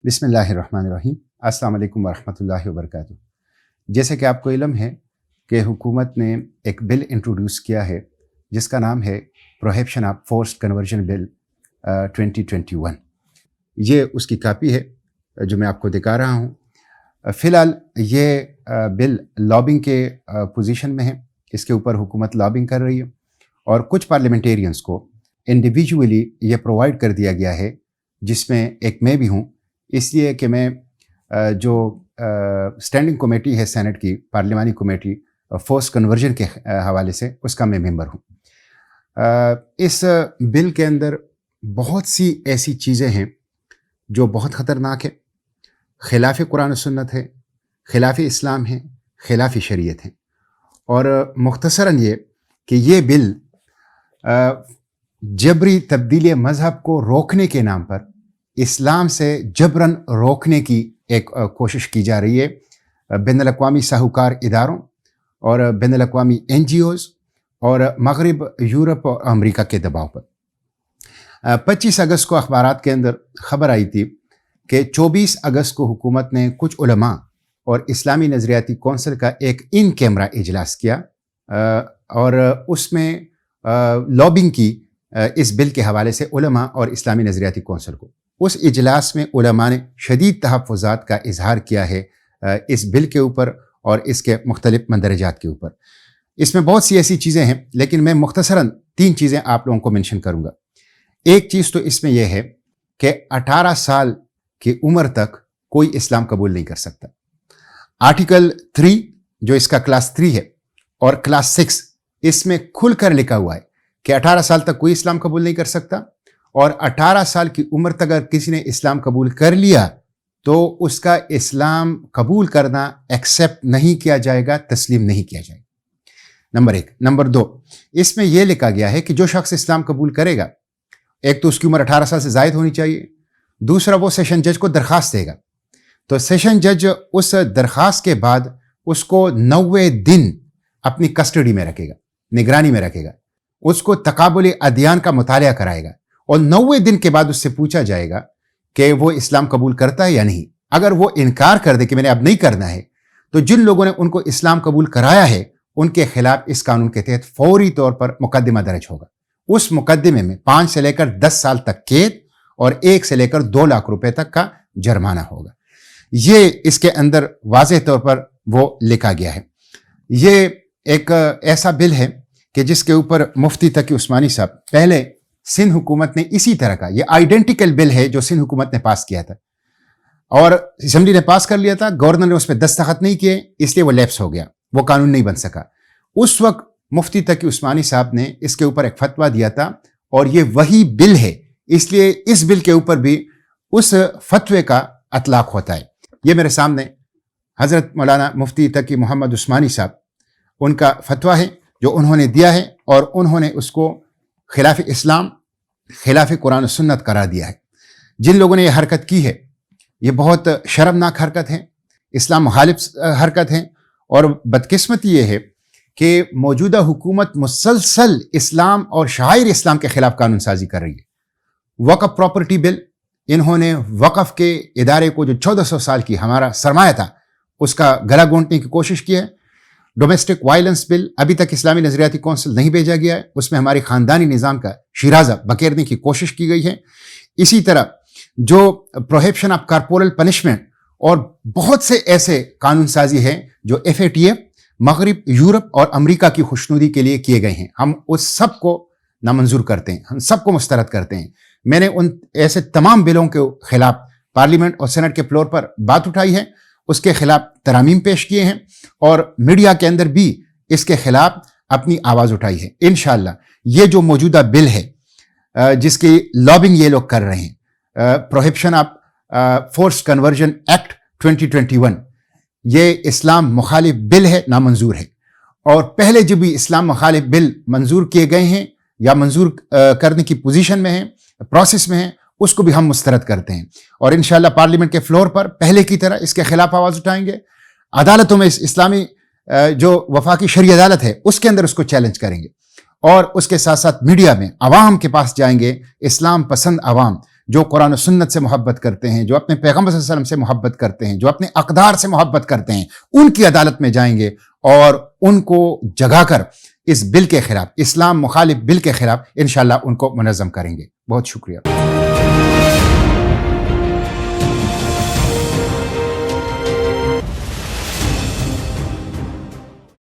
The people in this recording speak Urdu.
بسم اللہ الرحمن الرحیم۔ السلام علیکم ورحمۃ اللہ وبرکاتہ۔ جیسے کہ آپ کو علم ہے کہ حکومت نے ایک بل انٹروڈیوس کیا ہے جس کا نام ہے پروہیبشن آف فورسڈ کنورژن بل 2021۔ یہ اس کی کاپی ہے جو میں آپ کو دکھا رہا ہوں۔ فی الحال یہ بل لابنگ کے پوزیشن میں ہے، اس کے اوپر حکومت لابنگ کر رہی ہے، اور کچھ پارلیمنٹیرینز کو انڈیویجولی یہ پرووائڈ کر دیا گیا ہے، جس میں ایک میں بھی ہوں، اس لیے کہ میں جو اسٹینڈنگ کمیٹی ہے سینٹ کی، پارلیمانی کمیٹی فورس کنورژن کے حوالے سے، اس کا میں ممبر ہوں۔ اس بل کے اندر بہت سی ایسی چیزیں ہیں جو بہت خطرناک ہے، خلاف قرآن و سنت ہے، خلاف اسلام ہے، خلاف شریعت ہے۔ اور مختصراً یہ کہ یہ بل جبری تبدیلی مذہب کو روکنے کے نام پر اسلام سے جبراً روکنے کی ایک کوشش کی جا رہی ہے بین الاقوامی ساہوکار اداروں اور بین الاقوامی NGOs اور مغرب، یورپ اور امریکہ کے دباؤ پر۔ 25 اگست کو اخبارات کے اندر خبر آئی تھی کہ 24 اگست کو حکومت نے کچھ علماء اور اسلامی نظریاتی کونسل کا ایک ان کیمرہ اجلاس کیا اور اس میں لابنگ کی اس بل کے حوالے سے علماء اور اسلامی نظریاتی کونسل کو۔ اس اجلاس میں علماء نے شدید تحفظات کا اظہار کیا ہے اس بل کے اوپر اور اس کے مختلف مندرجات کے اوپر۔ اس میں بہت سی ایسی چیزیں ہیں، لیکن میں مختصراً 3 چیزیں آپ لوگوں کو منشن کروں گا۔ ایک چیز تو اس میں یہ ہے کہ 18 سال کی عمر تک کوئی اسلام قبول نہیں کر سکتا۔ آرٹیکل 3 جو اس کا کلاس 3 ہے اور کلاس 6، اس میں کھل کر لکھا ہوا ہے کہ 18 سال تک کوئی اسلام قبول نہیں کر سکتا، اور 18 سال کی عمر تک اگر کسی نے اسلام قبول کر لیا تو اس کا اسلام قبول کرنا ایکسیپٹ نہیں کیا جائے گا، تسلیم نہیں کیا جائے گا۔ نمبر 1۔ نمبر 2، اس میں یہ لکھا گیا ہے کہ جو شخص اسلام قبول کرے گا، ایک تو اس کی عمر 18 سال سے زائد ہونی چاہیے، دوسرا وہ سیشن جج کو درخواست دے گا، تو سیشن جج اس درخواست کے بعد اس کو 90 دن اپنی کسٹڈی میں رکھے گا، نگرانی میں رکھے گا، اس کو تقابل ادیان کا مطالعہ کرائے گا، اور 90 دن کے بعد اس سے پوچھا جائے گا کہ وہ اسلام قبول کرتا ہے یا نہیں۔ اگر وہ انکار کر دے کہ میں نے اب نہیں کرنا ہے، تو جن لوگوں نے ان کو اسلام قبول کرایا ہے ان کے خلاف اس قانون کے تحت فوری طور پر مقدمہ درج ہوگا۔ اس مقدمے میں 5 سے لے کر 10 سال تک قید اور 1 سے لے کر 2 لاکھ روپے تک کا جرمانہ ہوگا۔ یہ اس کے اندر واضح طور پر وہ لکھا گیا ہے۔ یہ ایک ایسا بل ہے کہ جس کے اوپر مفتی تقی عثمانی صاحب، پہلے سندھ حکومت نے اسی طرح کا، یہ آئیڈینٹیکل بل ہے جو سندھ حکومت نے پاس کیا تھا، اور اسمبلی نے پاس کر لیا تھا، گورنر نے اس پہ دستخط نہیں کیے، اس لیے وہ لیپس ہو گیا، وہ قانون نہیں بن سکا۔ اس وقت مفتی تقی عثمانی صاحب نے اس کے اوپر ایک فتویٰ دیا تھا، اور یہ وہی بل ہے، اس لیے اس بل کے اوپر بھی اس فتوے کا اطلاق ہوتا ہے۔ یہ میرے سامنے حضرت مولانا مفتی تقی محمد عثمانی صاحب، ان کا فتویٰ ہے جو انہوں نے دیا ہے، اور انہوں نے اس کو خلاف اسلام، خلاف قرآن و سنت قرار دیا ہے۔ جن لوگوں نے یہ حرکت کی ہے، یہ بہت شرمناک حرکت ہے، اسلام مخالف حرکت ہے، اور بدقسمتی یہ ہے کہ موجودہ حکومت مسلسل اسلام اور شعائر اسلام کے خلاف قانون سازی کر رہی ہے۔ وقف پراپرٹی بل، انہوں نے وقف کے ادارے کو جو 1400 سال کی ہمارا سرمایہ تھا اس کا گلا گھونٹنے کی کوشش کی ہے۔ ڈومیسٹک وائلنس بل ابھی تک اسلامی نظریاتی کونسل نہیں بھیجا گیا ہے، اس میں ہماری خاندانی نظام کا شیرازہ بکیرنے کی کوشش کی گئی ہے۔ اسی طرح جو پروہیبشن آف کارپورل پنشمنٹ اور بہت سے ایسے قانون سازی ہیں جو FATF، مغرب، یورپ اور امریکہ کی خوشنودی کے لیے کیے گئے ہیں، ہم اس سب کو نامنظور کرتے ہیں، ہم سب کو مسترد کرتے ہیں۔ میں نے ان ایسے تمام بلوں کے خلاف پارلیمنٹ اور سینٹ کے فلور پر بات اٹھائی ہے، اس کے خلاف ترامیم پیش کیے ہیں، اور میڈیا کے اندر بھی اس کے خلاف اپنی آواز اٹھائی ہے۔ انشاءاللہ یہ جو موجودہ بل ہے جس کی لابنگ یہ لوگ کر رہے ہیں، پروہیبشن آف فورس کنورژن ایکٹ 2021، یہ اسلام مخالف بل ہے، نامنظور ہے۔ اور پہلے جو بھی اسلام مخالف بل منظور کیے گئے ہیں یا منظور کرنے کی پوزیشن میں ہیں، پروسیس میں ہیں، اس کو بھی ہم مسترد کرتے ہیں، اور انشاءاللہ پارلیمنٹ کے فلور پر پہلے کی طرح اس کے خلاف آواز اٹھائیں گے۔ عدالتوں میں اسلامی جو وفاقی شرعی عدالت ہے اس کے اندر اس کو چیلنج کریں گے، اور اس کے ساتھ ساتھ میڈیا میں عوام کے پاس جائیں گے، اسلام پسند عوام جو قرآن و سنت سے محبت کرتے ہیں، جو اپنے پیغمبر صلی اللہ علیہ وسلم سے محبت کرتے ہیں، جو اپنے اقدار سے محبت کرتے ہیں، ان کی عدالت میں جائیں گے اور ان کو جگا کر اس بل کے خلاف، اسلام مخالف بل کے خلاف انشاءاللہ ان کو منظم کریں گے۔ بہت شکریہ۔